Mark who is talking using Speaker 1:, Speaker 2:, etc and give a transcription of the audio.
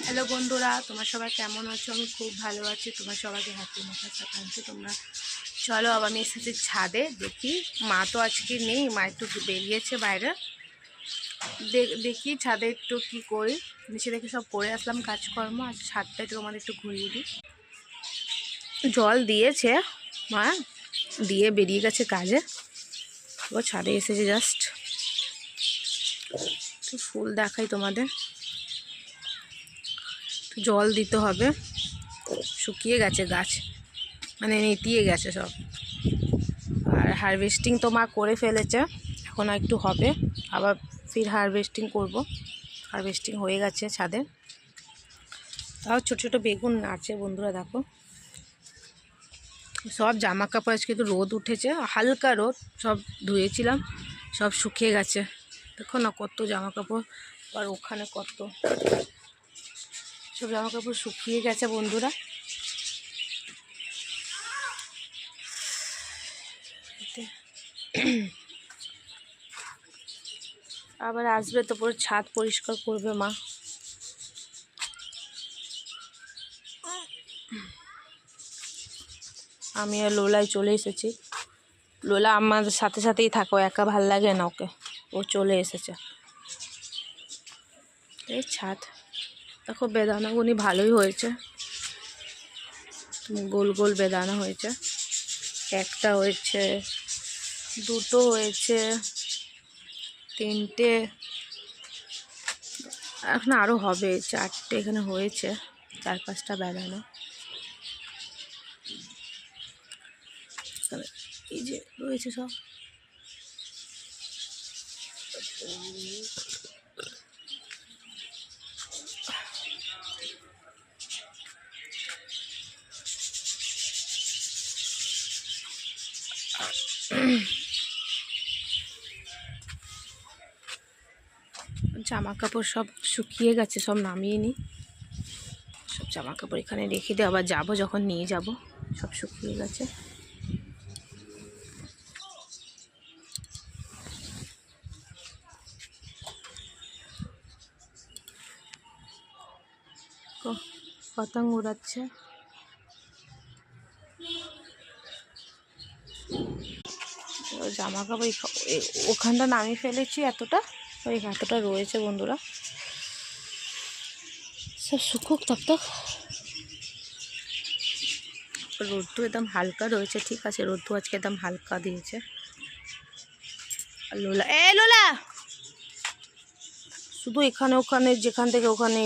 Speaker 1: Hello বন্ধুরা, তোমরা সবাই কেমন আছো? আমি খুব ভালো আছি। তোমার সবাইকে হ্যাপি মকার সংক্রান্তি। তোমরা চলো আবার আমি এসেছি ছাদে, দেখি মা তো আজকে নেই, মা একটু বেরিয়েছে বাইরে। দেখি ছাদে একটু কি করি। নিচে দেখে সব করে আসলাম কাজকর্ম, আজ ছাদটা একটু তোমাদের একটু ঘুরিয়ে দিই। জল দিয়েছে মা, দিয়ে বেরিয়ে গেছে কাজে। ও ছাদে এসেছে জাস্ট একটু ফুল দেখাই তোমাদের। জল দিতে হবে, শুকিয়ে গেছে গাছ, মানে নেতিয়ে গেছে সব। আর হারভেস্টিং তো মা করে ফেলেছে, এখন একটু হবে, আবার ফির হারভেস্টিং করব। হারভেস্টিং হয়ে গেছে ছাদে। তাও ছোটো ছোটো বেগুন আছে বন্ধুরা, দেখো। সব জামা কাপড় আজকে তো রোদ উঠেছে, হালকা রোদ, সব ধুয়েছিলাম, সব শুকিয়ে গেছে। দেখো না কত জামা কাপড়, আর ওখানে কত সব জামা কাপড় শুকিয়ে গেছে বন্ধুরা। আবার আসবে তো পুরো ছাদ পরিষ্কার করবে মা। আমি আর লোলাই চলে এসেছি। লোলা আমাদের সাথে সাথেই থাকো, একা ভাল লাগে না ওকে, ও চলে এসেছে। এই ছাদ দেখো, বেদানাগুনি ভালোই হয়েছে, গোল গোল বেদানা হয়েছে। একটা হয়েছে, দুটো হয়েছে, তিনটে, এখন আরও হবে, চারটে এখানে হয়েছে, 4-5টা বেদানা। এই যে রয়েছে সব। জামা কাপড় সব শুকিয়ে গেছে, সব নামিয়ে নিই। সব জামা কাপড় এখানে রেখে দিয়ে আবার যাবো, যখন নিয়ে যাব। সব শুকিয়ে গেছে। পতঙ্গ উড়াচ্ছে। জামা কাপড় ওখানটা নামিয়ে ফেলেছি, এতটা ওই এতটা রয়েছে বন্ধুরা, সব শুকুক তক। রোদ্দু একদম হালকা রয়েছে, ঠিক আছে, রোদ্দু আজকে একদম হালকা দিয়েছে। লোলা, লোলা শুধু এখানে ওখানে, যেখান থেকে ওখানে